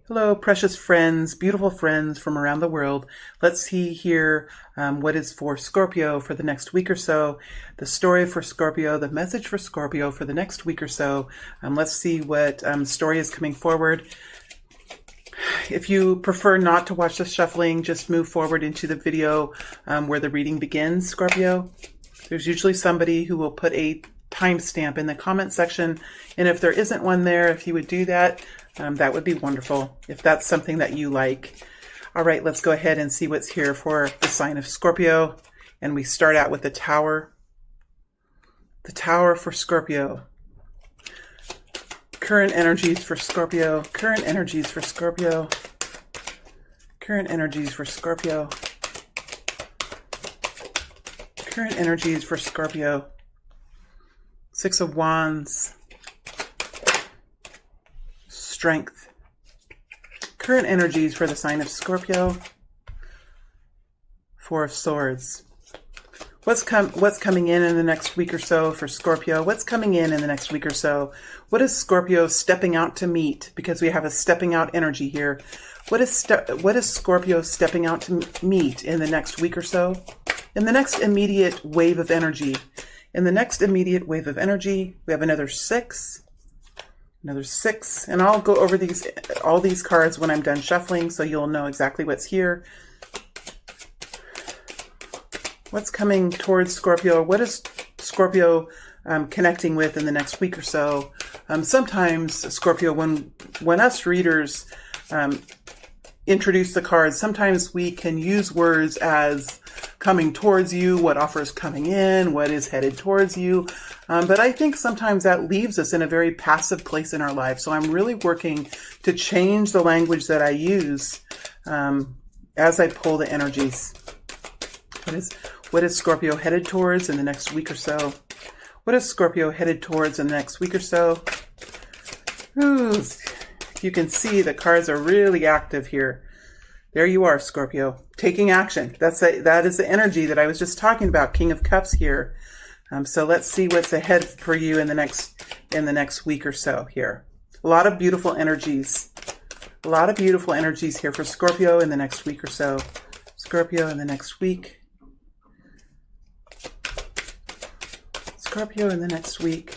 Hello, precious friends, beautiful friends from around the world. Let's see here what is for Scorpio for the next week or so. The story for Scorpio, the message for Scorpio for the next week or so. Let's see what story is coming forward. If you prefer not to watch the shuffling, just move forward into the video where the reading begins, Scorpio. There's usually somebody who will put a timestamp in the comment section. And if there isn't one there, if you would do that, that would be wonderful, if that's something that you like. All right, let's go ahead and see what's here for the sign of Scorpio. And we start out with the Tower. The Tower for Scorpio. Current energies for Scorpio. Current energies for Scorpio. Current energies for Scorpio. Current energies for Scorpio. Six of Wands. Strength. Current energies for the sign of Scorpio. Four of Swords. What's coming in the next week or so for Scorpio? What's coming in the next week or so? What is Scorpio stepping out to meet? Because we have a stepping out energy here. What is Scorpio stepping out to meet in the next week or so? In the next immediate wave of energy. In the next immediate wave of energy, we have another six. Another six, and I'll go over all these cards when I'm done shuffling, so you'll know exactly what's here. What's coming towards Scorpio? What is Scorpio connecting with in the next week or so? Sometimes Scorpio, when us readers introduce the cards, sometimes we can use words as coming towards you, what offers coming in, what is headed towards you. But I think sometimes that leaves us in a very passive place in our life. So I'm really working to change the language that I use as I pull the energies. What is Scorpio headed towards in the next week or so? What is Scorpio headed towards in the next week or so? Ooh, you can see the cards are really active here. There you are, Scorpio, taking action. That is the energy that I was just talking about, King of Cups here. So let's see what's ahead for you in the next week or so here. A lot of beautiful energies. A lot of beautiful energies here for Scorpio in the next week or so. Scorpio in the next week. Scorpio in the next week.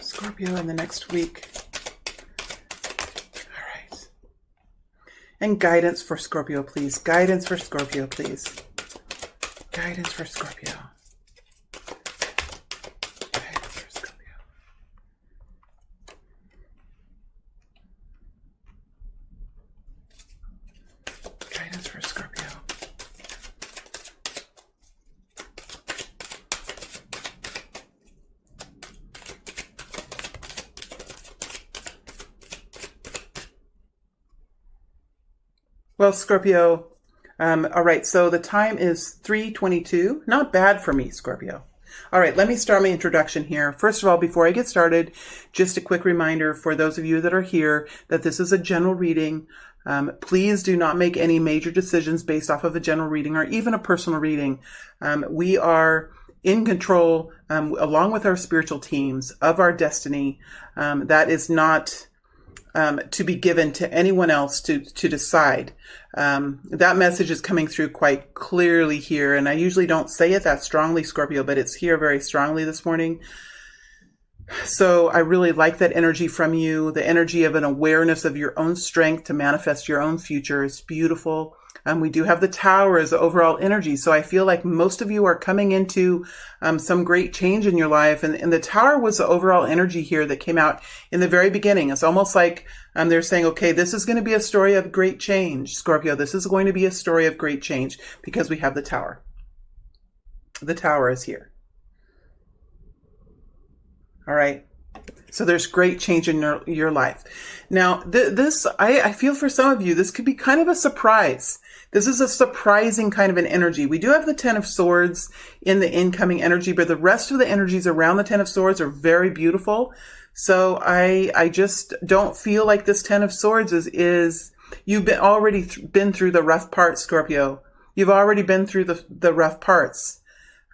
Scorpio in the next week. And guidance for Scorpio, please. Guidance for Scorpio, please. Guidance for Scorpio. Guidance for Scorpio. Guidance for Scorpio. Well, Scorpio, all right, so the time is 3:22. Not bad for me, Scorpio. All right, let me start my introduction here. First of all, before I get started, just a quick reminder for those of you that are here that this is a general reading. Please do not make any major decisions based off of a general reading or even a personal reading. We are in control, along with our spiritual teams, of our destiny. That is not to be given to anyone else to decide. That message is coming through quite clearly here, and I usually don't say it that strongly, Scorpio, but it's here very strongly this morning. So I really like that energy from you, the energy of an awareness of your own strength to manifest your own future. It's beautiful. We do have the Tower as the overall energy. So I feel like most of you are coming into some great change in your life. And the Tower was the overall energy here that came out in the very beginning. It's almost like they're saying, okay, this is going to be a story of great change, Scorpio. This is going to be a story of great change because we have the Tower. The Tower is here. All right. So there's great change in your life. Now, I feel for some of you, this could be kind of a surprise. This is a surprising kind of an energy. We do have the Ten of Swords in the incoming energy, but the rest of the energies around the Ten of Swords are very beautiful. So I just don't feel like this Ten of Swords is you've already been through the rough parts, Scorpio. You've already been through the rough parts.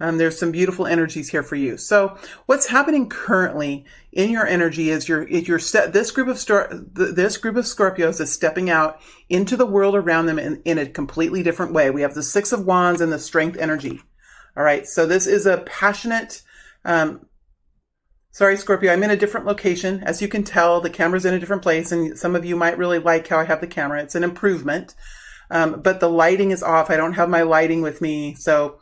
There's some beautiful energies here for you. So what's happening currently in your energy is this group of Scorpios is stepping out into the world around them in a completely different way. We have the Six of Wands and the Strength energy. All right. So this is a passionate, sorry, Scorpio, I'm in a different location. As you can tell, the camera's in a different place, and some of you might really like how I have the camera. It's an improvement. But the lighting is off. I don't have my lighting with me. So,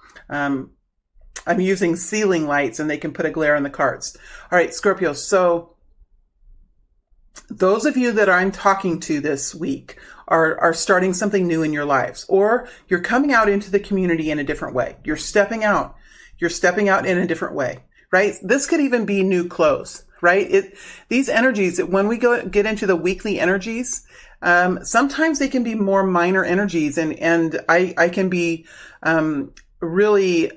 I'm using ceiling lights, and they can put a glare on the cards. All right, Scorpio. So those of you that I'm talking to this week are starting something new in your lives, or you're coming out into the community in a different way. You're stepping out. You're stepping out in a different way, right? This could even be new clothes, right? These energies, when we get into the weekly energies, sometimes they can be more minor energies, and I can be, really,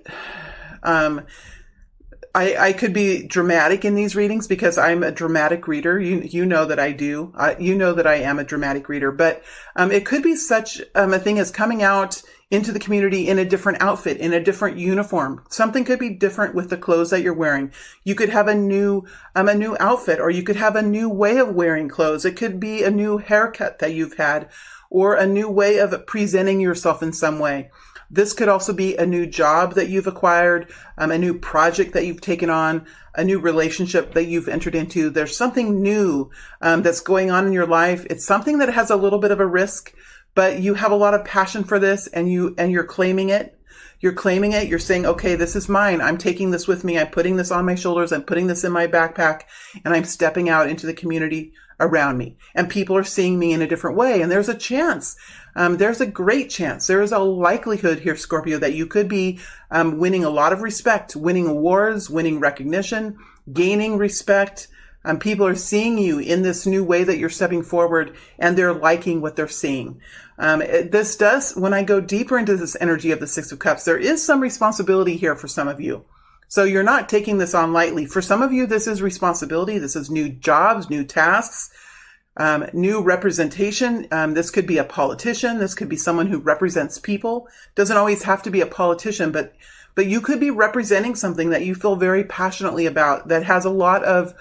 I could be dramatic in these readings because I'm a dramatic reader. You know that I do. You know that I am a dramatic reader, but, it could be such, a thing as coming out into the community in a different outfit, in a different uniform. Something could be different with the clothes that you're wearing. You could have a new outfit, or you could have a new way of wearing clothes. It could be a new haircut that you've had, or a new way of presenting yourself in some way. This could also be a new job that you've acquired, a new project that you've taken on, a new relationship that you've entered into. There's something new that's going on in your life. It's something that has a little bit of a risk, but you have a lot of passion for this, and you're claiming it. You're claiming it. You're saying, okay, this is mine. I'm taking this with me. I'm putting this on my shoulders. I'm putting this in my backpack, and I'm stepping out into the community around me. And people are seeing me in a different way. And there's a chance. There's a great chance. There is a likelihood here, Scorpio, that you could be winning a lot of respect, winning awards, winning recognition, gaining respect. People are seeing you in this new way that you're stepping forward, and they're liking what they're seeing. This does, when I go deeper into this energy of the Six of Cups, there is some responsibility here for some of you. So you're not taking this on lightly. For some of you, this is responsibility. This is new jobs, new tasks, new representation. This could be a politician. This could be someone who represents people. Doesn't always have to be a politician, but you could be representing something that you feel very passionately about, that has a lot of,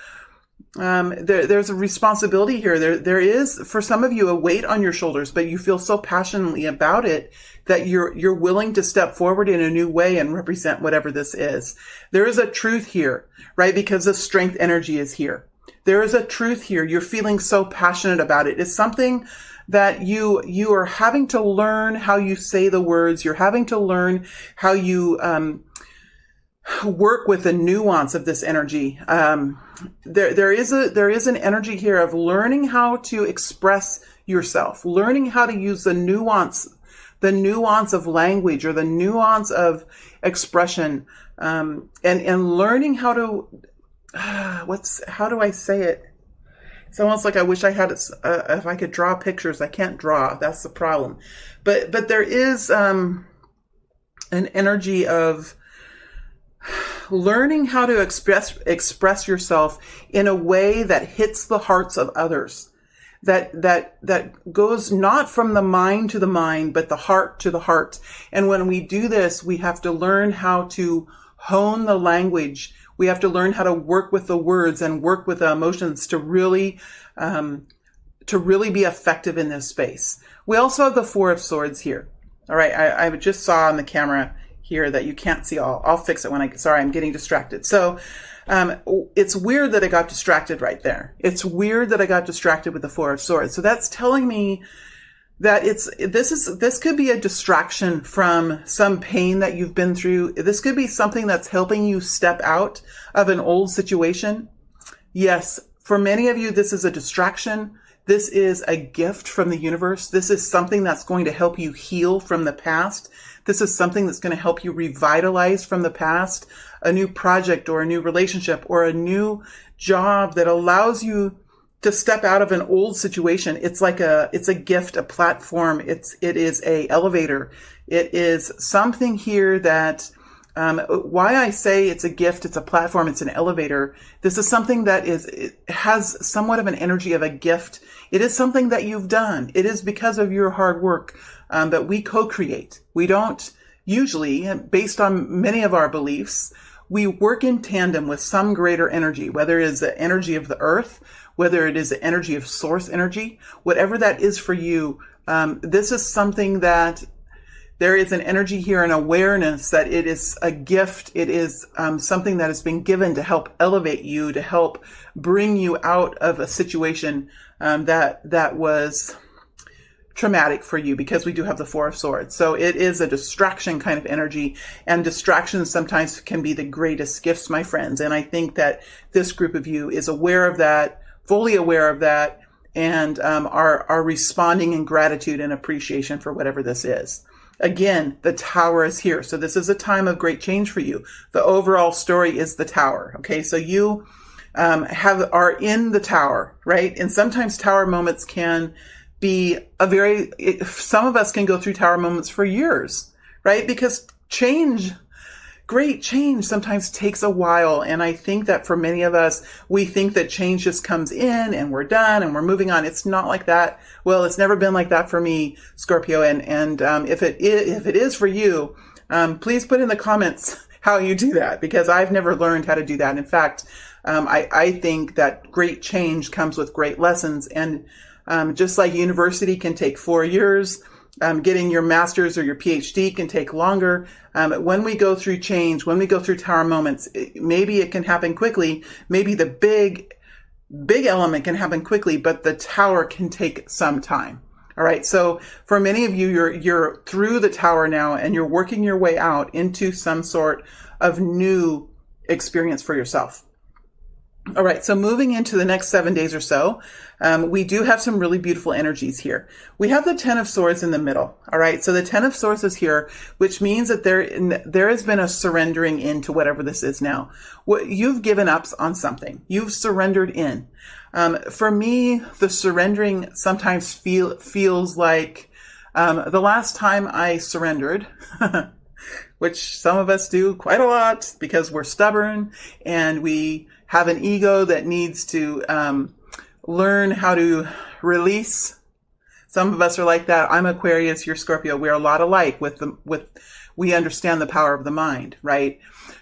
there's a responsibility here. There is, for some of you, a weight on your shoulders, but you feel so passionately about it that you're willing to step forward in a new way and represent whatever this is. There is a truth here, right? Because the Strength energy is here. There is a truth here. You're feeling so passionate about it. It's something that you are having to learn how you say the words. You're having to learn how you, work with the nuance of this energy. There is an energy here of learning how to express yourself, learning how to use the nuance of language, or the nuance of expression, and learning how to, how do I say it? It's almost like I wish I had, if I could draw pictures. I can't draw. That's the problem. But there is, an energy of learning how to express yourself in a way that hits the hearts of others, that goes not from the mind to the mind, but the heart to the heart. And when we do this, we have to learn how to hone the language. We have to learn how to work with the words and work with the emotions to really be effective in this space. We also have the Four of Swords here. All right. I just saw on the camera here that you can't see. I'll fix it sorry, I'm getting distracted. So, it's weird that I got distracted right there. It's weird that I got distracted with the Four of Swords. So that's telling me that this could be a distraction from some pain that you've been through. This could be something that's helping you step out of an old situation. Yes, for many of you, this is a distraction. This is a gift from the universe. This is something that's going to help you heal from the past. This is something that's going to help you revitalize from the past, a new project or a new relationship or a new job that allows you to step out of an old situation. It's a gift, a platform. It is a elevator. It is something here that, why I say it's a gift, it's a platform, it's an elevator. This is something that it has somewhat of an energy of a gift. It is something that you've done. It is because of your hard work, that we co-create. We don't usually, based on many of our beliefs, we work in tandem with some greater energy, whether it is the energy of the earth, whether it is the energy of source energy, whatever that is for you. This is something that there is an energy here, an awareness that it is a gift. It is something that has been given to help elevate you, to help bring you out of a situation that was traumatic for you, because we do have the Four of Swords. So it is a distraction kind of energy, and distractions sometimes can be the greatest gifts, my friends. And I think that this group of you is aware of that, fully aware of that, and are responding in gratitude and appreciation for whatever this is. Again, the Tower is here. So this is a time of great change for you. The overall story is the Tower. Okay. So you are in the Tower, right? And sometimes Tower moments can be some of us can go through Tower moments for years, right? Because great change sometimes takes a while. And I think that for many of us, we think that change just comes in and we're done and we're moving on. It's not like that. Well, it's never been like that for me, Scorpio. And if it is for you, please put in the comments how you do that, because I've never learned how to do that. In fact, I think that great change comes with great lessons. And just like university can take 4 years, getting your master's or your PhD can take longer. When we go through change, when we go through Tower moments, maybe it can happen quickly. Maybe the big element can happen quickly, but the Tower can take some time. All right. So for many of you, you're through the Tower now, and you're working your way out into some sort of new experience for yourself. All right. So moving into the next 7 days or so, we do have some really beautiful energies here. We have the Ten of Swords in the middle. All right. So the Ten of Swords is here, which means that there has been a surrendering into whatever this is now. You've given up on something. You've surrendered in. For me, the surrendering sometimes feels like, the last time I surrendered, which some of us do quite a lot because we're stubborn and we have an ego that needs to learn how to release. Some of us are like that. I'm Aquarius, you're Scorpio. We're a lot alike we understand the power of the mind, right?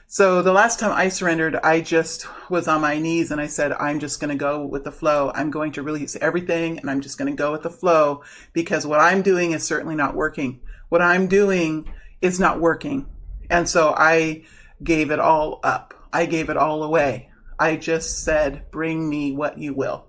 So the last time I surrendered, I just was on my knees and I said, I'm just going to go with the flow. I'm going to release everything and I'm just going to go with the flow, because what I'm doing is certainly not working. What I'm doing is not working. And so I gave it all up. I gave it all away. I just said, bring me what you will.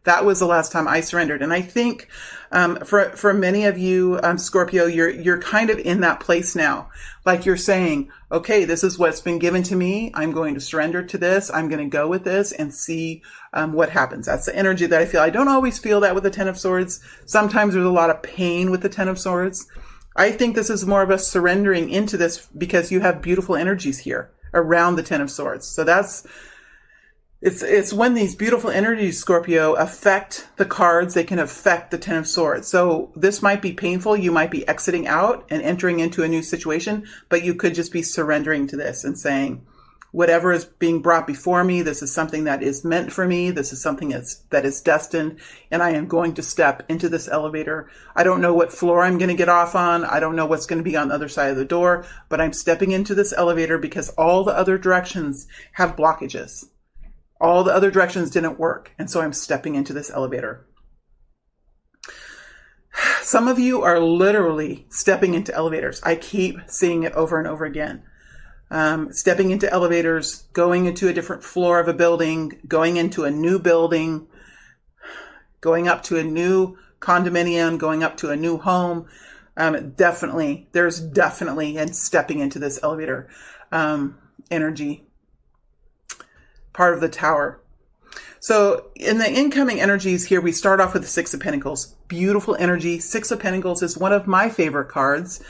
That was the last time I surrendered. And I think for many of you, Scorpio, you're kind of in that place now. Like you're saying, okay, this is what's been given to me. I'm going to surrender to this. I'm going to go with this and see what happens. That's the energy that I feel. I don't always feel that with the Ten of Swords. Sometimes there's a lot of pain with the Ten of Swords. I think this is more of a surrendering into this because you have beautiful energies here around the Ten of Swords. So it's when these beautiful energies, Scorpio, affect the cards, they can affect the Ten of Swords. So this might be painful. You might be exiting out and entering into a new situation, but you could just be surrendering to this and saying, whatever is being brought before me, this is something that is meant for me. This is something that is destined, and I am going to step into this elevator. I don't know what floor I'm going to get off on. I don't know what's going to be on the other side of the door, but I'm stepping into this elevator because all the other directions have blockages. All the other directions didn't work. And so I'm stepping into this elevator. Some of you are literally stepping into elevators. I keep seeing it over and over again. Stepping into elevators, going into a different floor of a building, going into a new building, going up to a new condominium, going up to a new home. There's definitely, and stepping into this elevator energy. Part of the Tower. So in the incoming energies here, we start off with the Six of Pentacles. Beautiful energy. Six of Pentacles is one of my favorite cards.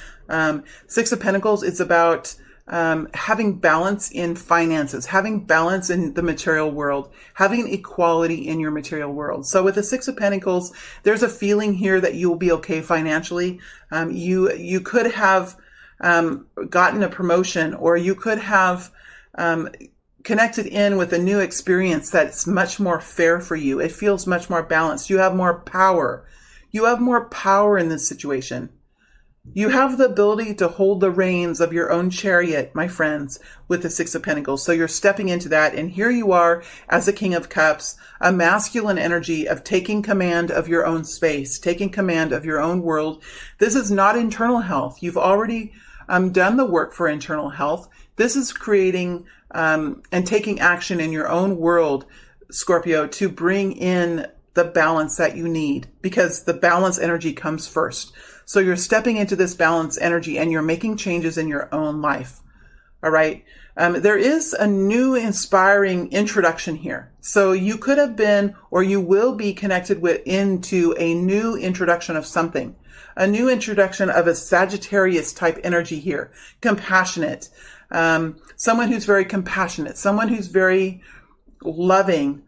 Six of Pentacles is about having balance in finances, having balance in the material world, having equality in your material world. So with the Six of Pentacles, there's a feeling here that you will be okay financially. You could have gotten a promotion, or you could have connected in with a new experience that's much more fair for you. It feels much more balanced. You have more power. You have more power in this situation. You have the ability to hold the reins of your own chariot, my friends, with the Six of Pentacles. So you're stepping into that. And here you are as a King of Cups, a masculine energy of taking command of your own space, taking command of your own world. This is not internal health. You've already done the work for internal health. This is creating and taking action in your own world, Scorpio, to bring in the balance that you need, because the balance energy comes first. So you're stepping into this balance energy and you're making changes in your own life. All right. There is a new inspiring introduction here. So you could have been, or you will be connected into a new introduction of something, a new introduction of a Sagittarius type energy here. Compassionate. Someone who's very compassionate, someone who's very loving.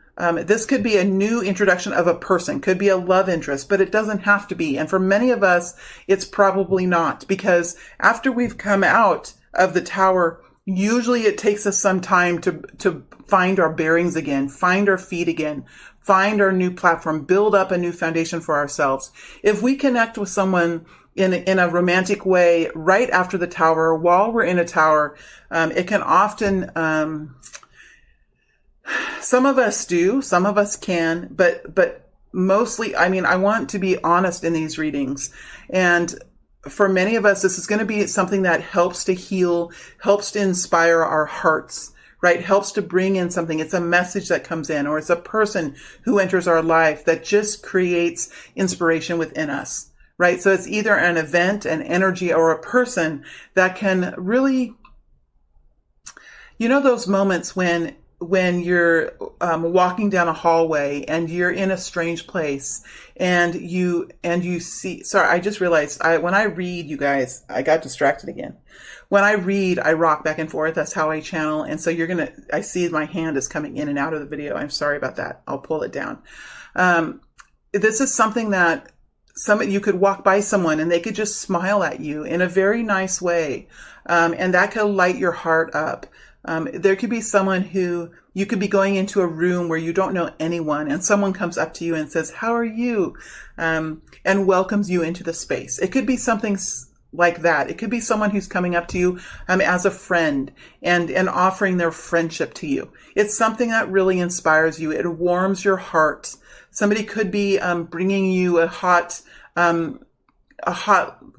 This could be a new introduction of a person, could be a love interest, but it doesn't have to be. And for many of us, it's probably not, because after we've come out of the tower, usually it takes us some time to find our bearings again, find our feet again, find our new platform, build up a new foundation for ourselves. If we connect with someone in a romantic way right after the tower, while we're in a tower, it can often, some of us do, some of us can, but mostly, I mean, I want to be honest in these readings. And for many of us, this is going to be something that helps to heal, helps to inspire our hearts, right? Helps to bring in something. It's a message that comes in, or it's a person who enters our life that just creates inspiration within us, right? So it's either an event, an energy, or a person that can really, you know, those moments when you're walking down a hallway and you're in a strange place and you see, sorry, I just realized when I read, you guys, I got distracted again. When I read, I rock back and forth. That's how I channel. And so I see my hand is coming in and out of the video. I'm sorry about that. I'll pull it down. This is something that you could walk by someone and they could just smile at you in a very nice way. And that could light your heart up. There could be someone who you could be going into a room where you don't know anyone and someone comes up to you and says, "How are you?" And welcomes you into the space. It could be something like that. It could be someone who's coming up to you as a friend and offering their friendship to you. It's something that really inspires you. It warms your heart. Somebody could be bringing you a hot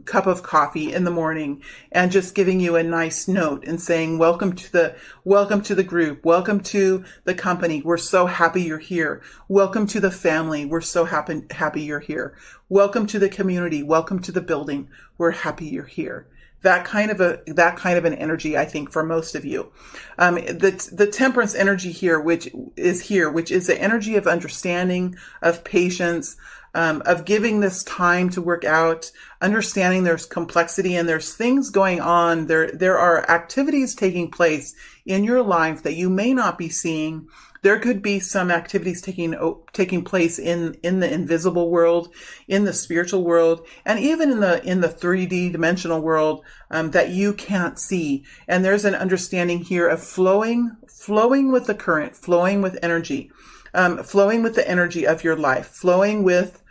cup of coffee in the morning and just giving you a nice note and saying, welcome to the group. Welcome to the company. We're so happy you're here. Welcome to the family. We're so happy you're here. Welcome to the community. Welcome to the building. We're happy you're here. That kind of an energy, I think, for most of you. The temperance energy here, which is the energy of understanding, of patience, of giving this time to work out, understanding there's complexity and there's things going on. There are activities taking place in your life that you may not be seeing. There could be some activities taking place in the invisible world, in the spiritual world, and even in the 3D dimensional world that you can't see. And there's an understanding here of flowing with the current, flowing with energy, flowing with the energy of your life, flowing with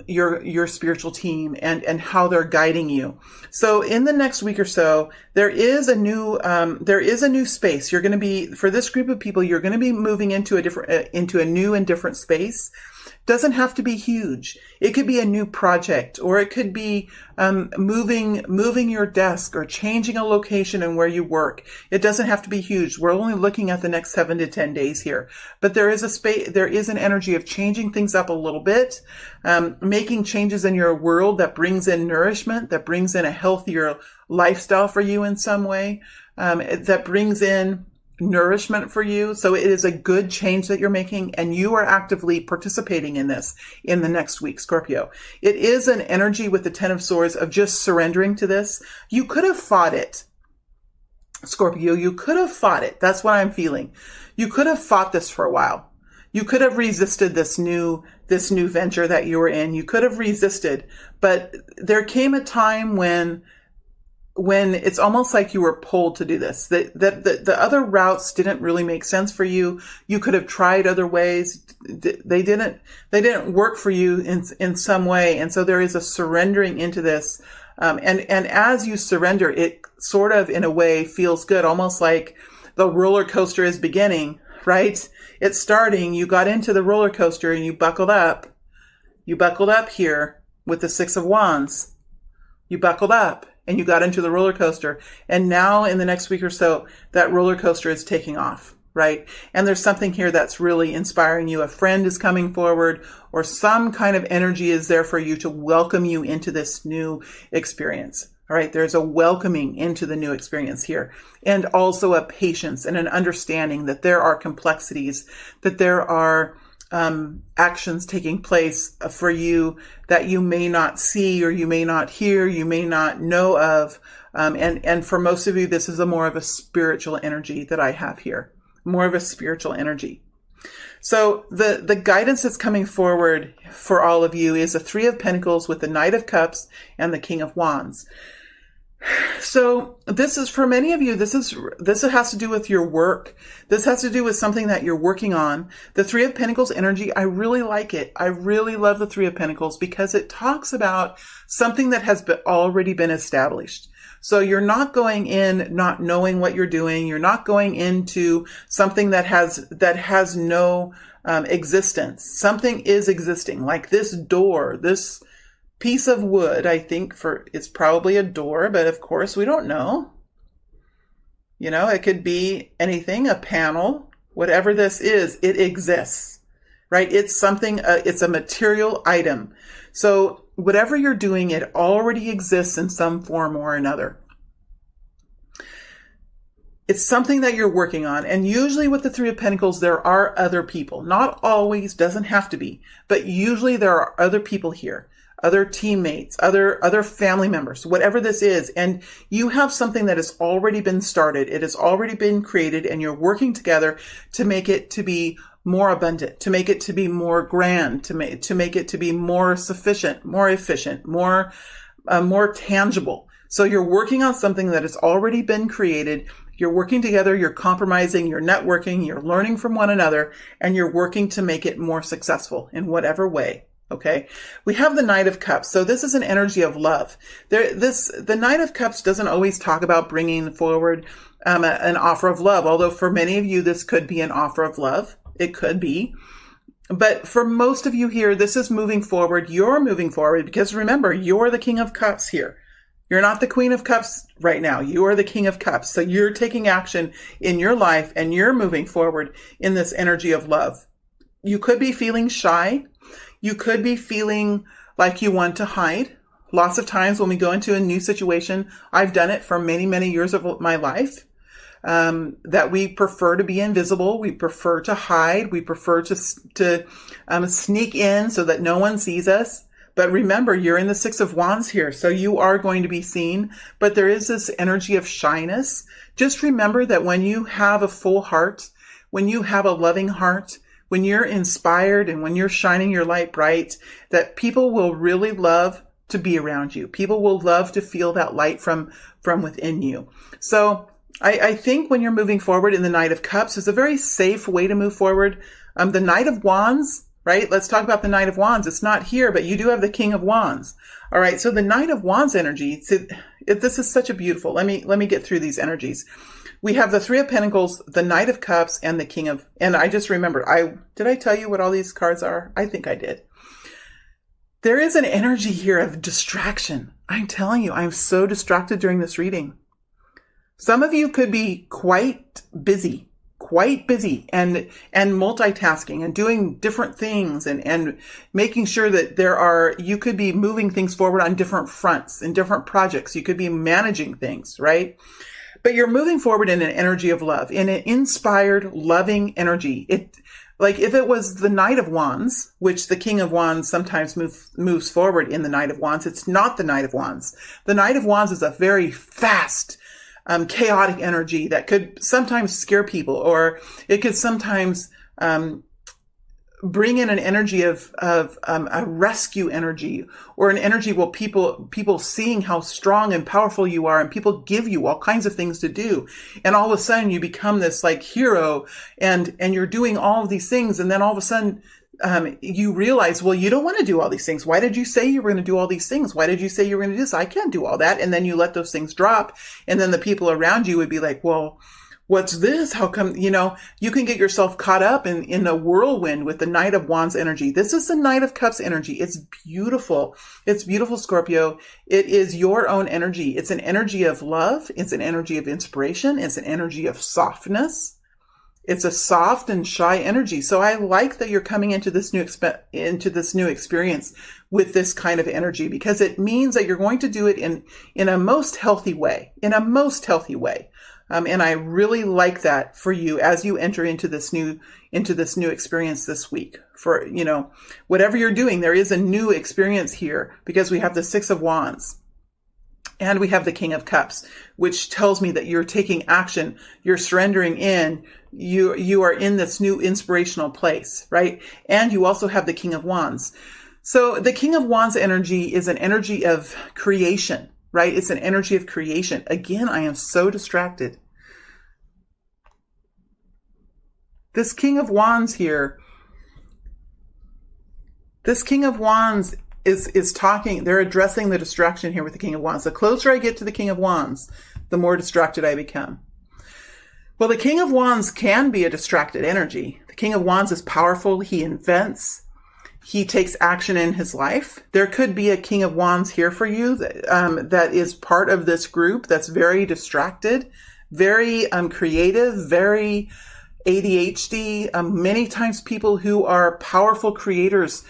your spiritual team and how they're guiding you. So in the next week or so, there is a new space. You're going to be, for this group of people, you're going to be moving into a new and different space. Doesn't have to be huge. It could be a new project, or it could be moving your desk or changing a location and where you work. It doesn't have to be huge. We're only looking at the next 7 to 10 days here, but there is an energy of changing things up a little bit, making changes in your world that brings in nourishment, that brings in a healthier lifestyle for you in some way, that brings in nourishment for you. So it is a good change that you're making, and you are actively participating in this in the next week, Scorpio. It is an energy with the 10 of Swords of just surrendering to this. You could have fought it, Scorpio. You could have fought it. That's what I'm feeling. You could have fought this for a while. You could have resisted this new venture that you were in. You could have resisted, but there came a time when it's almost like you were pulled to do this, that the other routes didn't really make sense for you. You could have tried other ways. They didn't work for you in some way. And so there is a surrendering into this, And as you surrender, it sort of, in a way, feels good, almost like the roller coaster is beginning, right? It's starting. You got into the roller coaster and you buckled up. You buckled up here with the Six of Wands. You buckled up and you got into the roller coaster. And now in the next week or so, that roller coaster is taking off, right? And there's something here that's really inspiring you. A friend is coming forward, or some kind of energy is there for you to welcome you into this new experience. All right. There's a welcoming into the new experience here, and also a patience and an understanding that there are complexities, that there are actions taking place for you that you may not see, or you may not hear, you may not know of. And for most of you, this is more of a spiritual energy that I have here, more of a spiritual energy. So the guidance that's coming forward for all of you is the Three of Pentacles with the Knight of Cups and the King of Wands. So this is, for many of you, this has to do with your work. This has to do with something that you're working on. The Three of Pentacles energy, I really like it. I really love the Three of Pentacles because it talks about something that has already been established. So you're not going in not knowing what you're doing. You're not going into something that has no existence. Something is existing, like this door, this piece of wood. I think it's probably a door, but of course we don't know. You know, it could be anything, a panel, whatever this is, it exists, right? It's something, it's a material item. So whatever you're doing, it already exists in some form or another. It's something that you're working on. And usually with the Three of Pentacles, there are other people. Not always, doesn't have to be, but usually there are other people here. Other teammates, other family members, whatever this is. And you have something that has already been started. It has already been created, and you're working together to make it to be more abundant, to make it to be more grand, to make it to be more sufficient, more efficient, more tangible. So you're working on something that has already been created. You're working together, you're compromising, you're networking, you're learning from one another, and you're working to make it more successful in whatever way. Okay. We have the Knight of Cups. So this is an energy of love. The Knight of Cups doesn't always talk about bringing forward an offer of love. Although for many of you, this could be an offer of love. It could be. But for most of you here, this is moving forward. You're moving forward because remember, you're the King of Cups here. You're not the Queen of Cups right now. You are the King of Cups. So you're taking action in your life and you're moving forward in this energy of love. You could be feeling shy. You could be feeling like you want to hide. Lots of times when we go into a new situation, I've done it for many, many years of my life, that we prefer to be invisible. We prefer to hide. We prefer to sneak in so that no one sees us. But remember, you're in the Six of Wands here, so you are going to be seen. But there is this energy of shyness. Just remember that when you have a full heart, when you have a loving heart, when you're inspired and when you're shining your light bright, that people will really love to be around you. People will love to feel that light from within you. So I think when you're moving forward in the Knight of Cups is a very safe way to move forward. The Knight of Wands, right? Let's talk about the Knight of Wands. It's not here, but you do have the King of Wands. All right. So the Knight of Wands energy, this is such a beautiful, let me get through these energies. We have the Three of Pentacles, the Knight of Cups, and the King of, and I just remembered, did I tell you what all these cards are? I think I did. There is an energy here of distraction. I'm telling you, I'm so distracted during this reading. Some of you could be quite busy and multitasking and doing different things and making sure that you could be moving things forward on different fronts in different projects. You could be managing things, right? But you're moving forward in an energy of love, in an inspired, loving energy. Like if it was the Knight of Wands, which the King of Wands sometimes moves forward in the Knight of Wands, it's not the Knight of Wands. The Knight of Wands is a very fast, chaotic energy that could sometimes scare people, or it could sometimes bring in an energy of a rescue energy, or an energy where people seeing how strong and powerful you are, and people give you all kinds of things to do, and all of a sudden you become this like hero, and you're doing all of these things, and then all of a sudden you realize, well, you don't want to do all these things. Why did you say you were going to do all these things? Why did you say you were going to do this? I can't do all that. And then you let those things drop. And then the people around you would be like, well, what's this? How come, you can get yourself caught up in a whirlwind with the Knight of Wands energy. This is the Knight of Cups energy. It's beautiful. It's beautiful, Scorpio. It is your own energy. It's an energy of love. It's an energy of inspiration. It's an energy of softness. It's a soft and shy energy. So I like that you're coming into this new experience with this kind of energy, because it means that you're going to do it in a most healthy way, and I really like that for you as you enter into this new experience this week. For, whatever you're doing, there is a new experience here, because we have the Six of Wands. And we have the King of Cups, which tells me that you're taking action, you're surrendering in, you are in this new inspirational place, right? And you also have the King of Wands. So the King of Wands energy is an energy of creation, right? It's an energy of creation. Again, I am so distracted. This King of Wands here, this King of Wands is talking, they're addressing the distraction here with the King of Wands. The closer I get to the King of Wands, the more distracted I become. Well, the King of Wands can be a distracted energy. The King of Wands is powerful. He invents. He takes action in his life. There could be a King of Wands here for you that is part of this group that's very distracted, very creative, very ADHD. Many times people who are powerful creators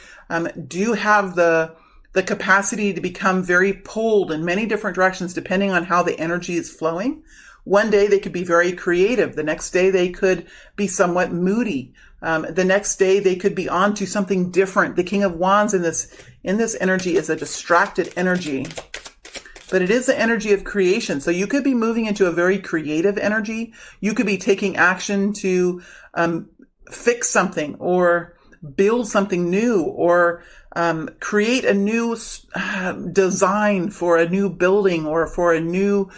do have the capacity to become very pulled in many different directions depending on how the energy is flowing. One day they could be very creative. The next day they could be somewhat moody. The next day they could be on to something different. The King of Wands in this energy is a distracted energy, but it is the energy of creation. So you could be moving into a very creative energy. You could be taking action to fix something or build something new, or create a new design for a new building or for a new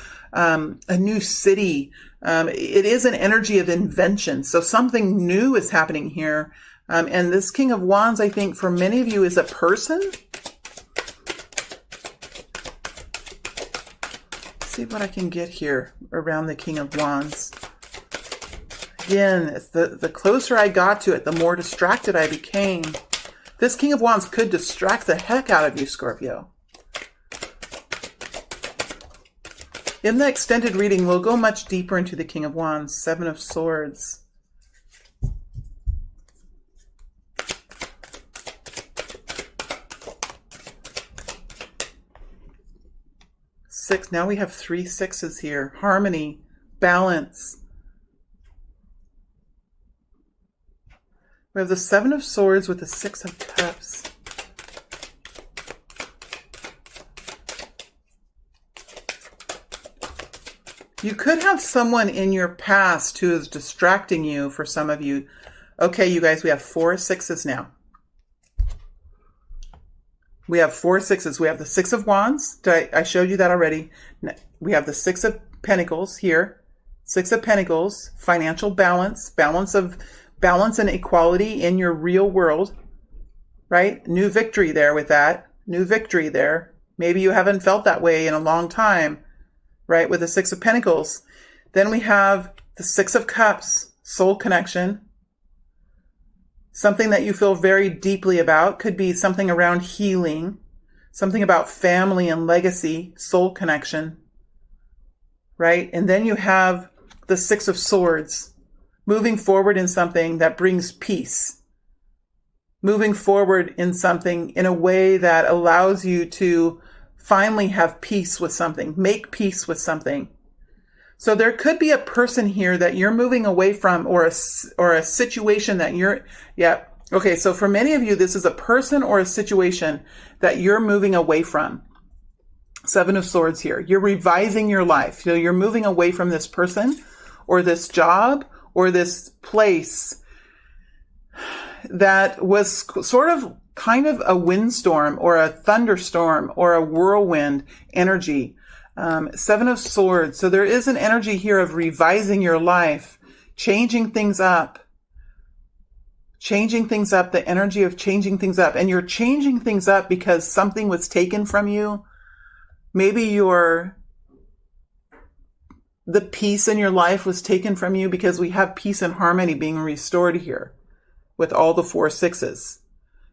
city. It is an energy of invention. So something new is happening here. And this King of Wands, I think for many of you, is a person. Let's see what I can get here around the King of Wands. Again, the closer I got to it, the more distracted I became. This King of Wands could distract the heck out of you, Scorpio. In the extended reading, we'll go much deeper into the King of Wands. Seven of Swords. Six. Now we have 3 sixes here. Harmony, balance. We have the Seven of Swords with the 6 of Cups. You could have someone in your past who is distracting you for some of you. Okay, you guys, we have 4 sixes now. We have 4 sixes. We have the 6 of Wands. I showed you that already. We have the 6 of Pentacles here. 6 of Pentacles, financial balance, balance and equality in your real world, right? New victory there with that. New victory there. Maybe you haven't felt that way in a long time, right? With the 6 of Pentacles. Then we have the 6 of Cups, soul connection. Something that you feel very deeply about. Could be something around healing, something about family and legacy, soul connection, right? And then you have the 6 of Swords. Moving forward in something that brings peace. Moving forward in something in a way that allows you to finally have peace with something. Make peace with something. So there could be a person here that you're moving away from, or a situation that you're, yeah. Okay, so for many of you, this is a person or a situation that you're moving away from. 7 of Swords here. You're revising your life. So you're moving away from this person or this job or this place that was sort of kind of a windstorm or a thunderstorm or a whirlwind energy. 7 of Swords. So there is an energy here of revising your life, changing things up, changing things up, the energy of changing things up. And you're changing things up because something was taken from you. Maybe the peace in your life was taken from you, because we have peace and harmony being restored here with all the 4 6s.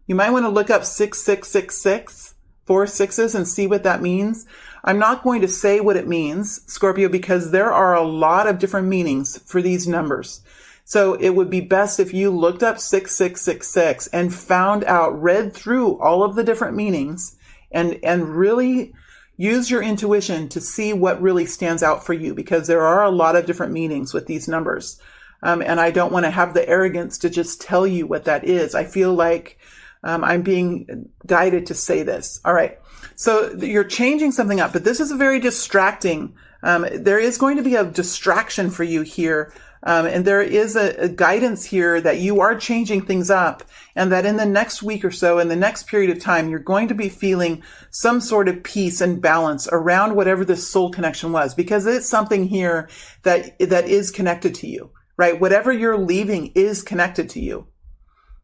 You might want to look up 6666, 4 6s, and see what that means. I'm not going to say what it means, Scorpio, because there are a lot of different meanings for these numbers. So it would be best if you looked up 6666 and found out, read through all of the different meanings, and really use your intuition to see what really stands out for you, because there are a lot of different meanings with these numbers. And I don't want to have the arrogance to just tell you what that is. I feel like I'm being guided to say this. All right. So you're changing something up, but this is a very distracting. There is going to be a distraction for you here. And there is a guidance here that you are changing things up, and that in the next week or so, in the next period of time, you're going to be feeling some sort of peace and balance around whatever this soul connection was, because it's something here that is connected to you, right? Whatever you're leaving is connected to you.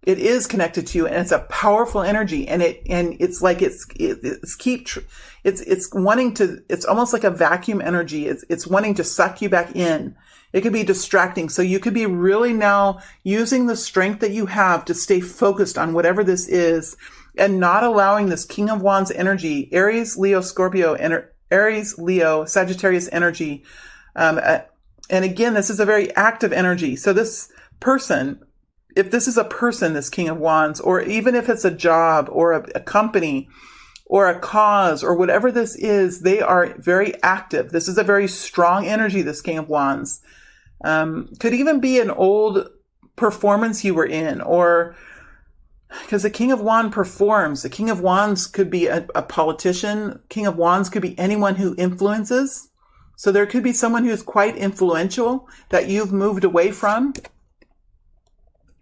It is connected to you, and it's a powerful energy, and it's like it's wanting to, it's almost like a vacuum energy. It's wanting to suck you back in. It could be distracting. So you could be really now using the strength that you have to stay focused on whatever this is, and not allowing this King of Wands energy, Aries, Leo, Scorpio, Aries, Leo, Sagittarius energy. And again, this is a very active energy. So this person, if this is a person, this King of Wands, or even if it's a job or a company or a cause or whatever this is, they are very active. This is a very strong energy, this King of Wands. Could even be an old performance you were in, or because the King of Wands performs. The King of Wands could be a politician. King of Wands could be anyone who influences. So there could be someone who's quite influential that you've moved away from,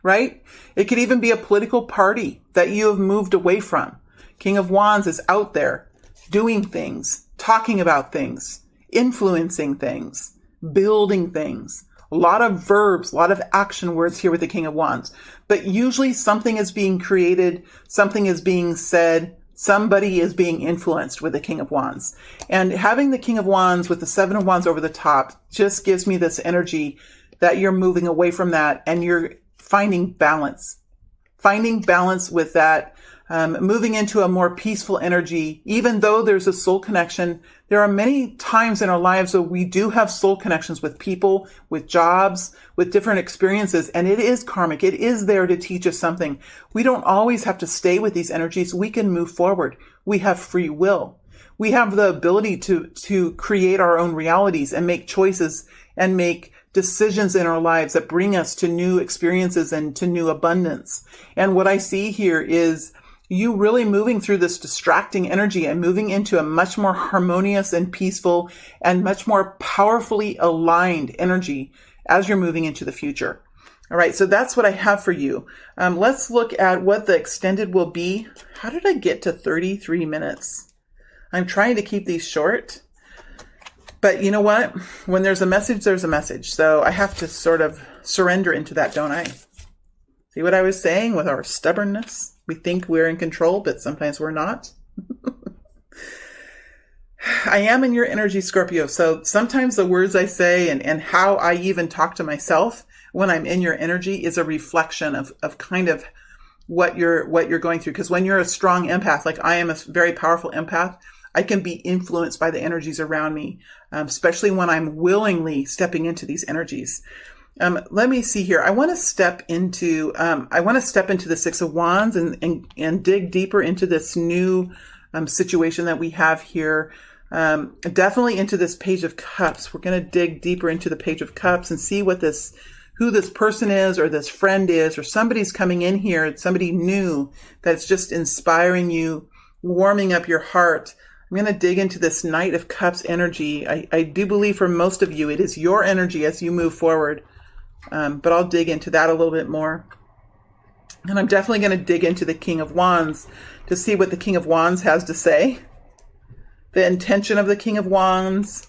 right? It could even be a political party that you have moved away from. King of Wands is out there doing things, talking about things, influencing things, building things. A lot of verbs, a lot of action words here with the King of Wands. But usually something is being created, something is being said, somebody is being influenced with the King of Wands. And having the King of Wands with the 7 of Wands over the top just gives me this energy that you're moving away from that, and you're finding balance with that, moving into a more peaceful energy. Even though there's a soul connection, there are many times in our lives where we do have soul connections with people, with jobs, with different experiences, and it is karmic. It is there to teach us something. We don't always have to stay with these energies. We can move forward. We have free will. We have the ability to create our own realities and make choices and make decisions in our lives that bring us to new experiences and to new abundance. And what I see here is you really moving through this distracting energy and moving into a much more harmonious and peaceful and much more powerfully aligned energy as you're moving into the future. All right, so that's what I have for you. Let's look at what the extended will be. How did I get to 33 minutes? I'm trying to keep these short. But you know what? When there's a message, there's a message. So I have to sort of surrender into that, don't I? See what I was saying with our stubbornness? We think we're in control, but sometimes we're not. I am in your energy, Scorpio. So sometimes the words I say and how I even talk to myself when I'm in your energy is a reflection of kind of what you're going through. Because when you're a strong empath, like I am a very powerful empath, I can be influenced by the energies around me, especially when I'm willingly stepping into these energies. Let me see here. I want to step into the 6 of Wands and dig deeper into this new situation that we have here. Definitely into this Page of Cups. We're going to dig deeper into the Page of Cups and see who this person is, or this friend is, or somebody's coming in here, somebody new that's just inspiring you, warming up your heart. I'm going to dig into this Knight of Cups energy. I do believe for most of you, it is your energy as you move forward. But I'll dig into that a little bit more. And I'm definitely going to dig into the King of Wands to see what the King of Wands has to say. The intention of the King of Wands,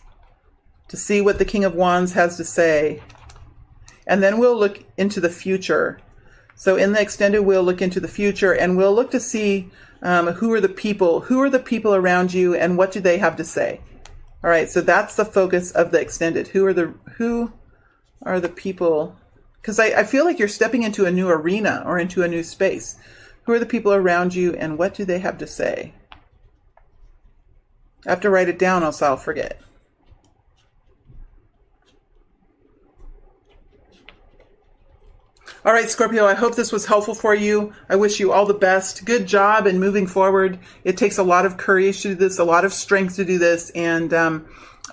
to see what the King of Wands has to say. And then we'll look into the future So in the extended, we'll look into the future, and we'll look to see who are the people around you, and what do they have to say. All right, so that's the focus of the extended. Who are the people? Because I feel like you're stepping into a new arena or into a new space. Who are the people around you, and what do they have to say? I have to write it down, else I'll forget. All right, Scorpio, I hope this was helpful for you. I wish you all the best. Good job in moving forward. It takes a lot of courage to do this, a lot of strength to do this. And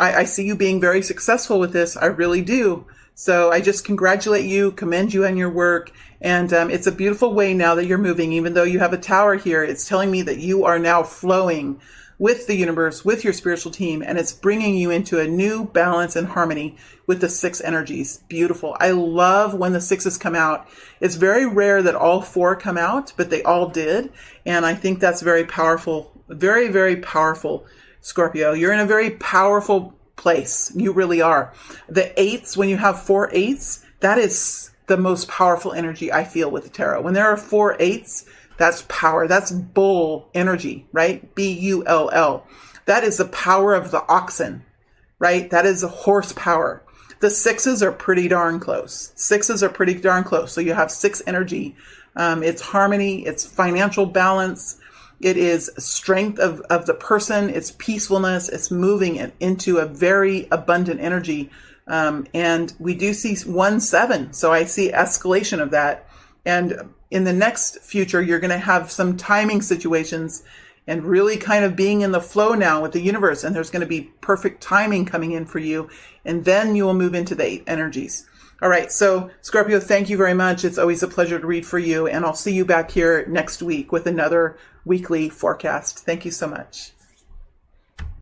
I see you being very successful with this. I really do. So I just congratulate you, commend you on your work. And it's a beautiful way now that you're moving. Even though you have a tower here, it's telling me that you are now flowing with the universe, with your spiritual team, and it's bringing you into a new balance and harmony with the 6 energies. Beautiful. I love when the 6s come out. It's very rare that all 4 come out, but they all did. And I think that's very powerful. Very, very powerful, Scorpio. You're in a very powerful place. You really are. The 8s, when you have 4 8s, that is the most powerful energy I feel with the tarot. When there are 4 8s, that's power. That's bull energy, right? B-U-L-L. That is the power of the oxen, right? That is the horsepower. The 6s are pretty darn close. 6s are pretty darn close. So you have 6 energy. It's harmony. It's financial balance. It is strength of the person. It's peacefulness. It's moving it into a very abundant energy. And we do see 1-7. So I see escalation of that. And in the next future, you're going to have some timing situations and really kind of being in the flow now with the universe. And there's going to be perfect timing coming in for you. And then you will move into the 8 energies. All right. So Scorpio, thank you very much. It's always a pleasure to read for you. And I'll see you back here next week with another weekly forecast. Thank you so much.